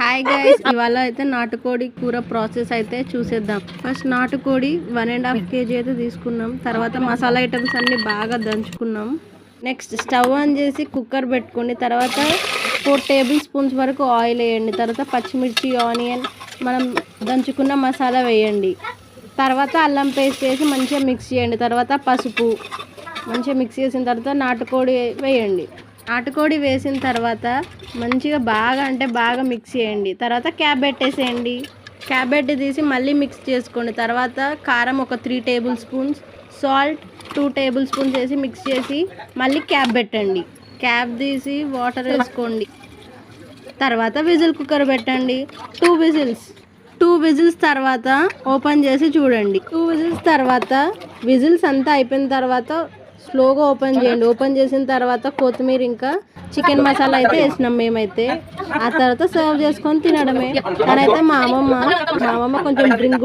Hi guys, ఇవాళ అయితే నాటుకోడి కూర ప్రాసెస్ అయితే చూసేద్దాం. ఫస్ట్ నాటుకోడి 1.5 kg అయితే తీసుకున్నాం. తర్వాత మసాలా ఐటమ్స్ అన్ని బాగా దంచుకున్నాం. నెక్స్ట్ స్టవ్ ఆన్ చేసి కుక్కర్ పెట్టుకోండి. తర్వాత 4 టేబుల్ స్పూన్స్ వరకు ఆయిల్ వేయండి. తర్వాత పచ్చిమిర్చి, ఆనియన్, మనం దంచుకున్న మసాలా వేయండి. తర్వాత అల్లం పేస్ట్ వేసి మంచిగా మిక్స్ చేయండి. తర్వాత పసుపు మంచిగా మిక్స్ చేసిన తర్వాత నాటుకోడి వేయండి. నాటుకోడి వేసిన తర్వాత మంచిగా బాగా మిక్స్ చేయండి. తర్వాత క్యాప్ పెట్టేసేయండి. క్యాప్ పెట్టి తీసి మళ్ళీ మిక్స్ చేసుకోండి. తర్వాత కారం ఒక 3 table spoons, salt 2 table spoons వేసి మిక్స్ చేసి మళ్ళీ క్యాప్ పెట్టండి. క్యాప్ తీసి వాటర్ వేసుకోండి. తర్వాత విజిల్ కుక్కర్ పెట్టండి. 2 విజిల్స్ తర్వాత ఓపెన్ చేసి చూడండి. 2 విజిల్స్ తర్వాత విజిల్స్ అంతా అయిపోయిన తర్వాత స్లోగా ఓపెన్ చేయండి. ఓపెన్ చేసిన తర్వాత కొత్తిమీర ఇంకా చికెన్ మసాలా అయితే వేసినాం మేమైతే. ఆ తర్వాత సర్వ్ చేసుకొని తినడమే. తనైతే మా అమ్మమ్మ కొంచెం డ్రింక్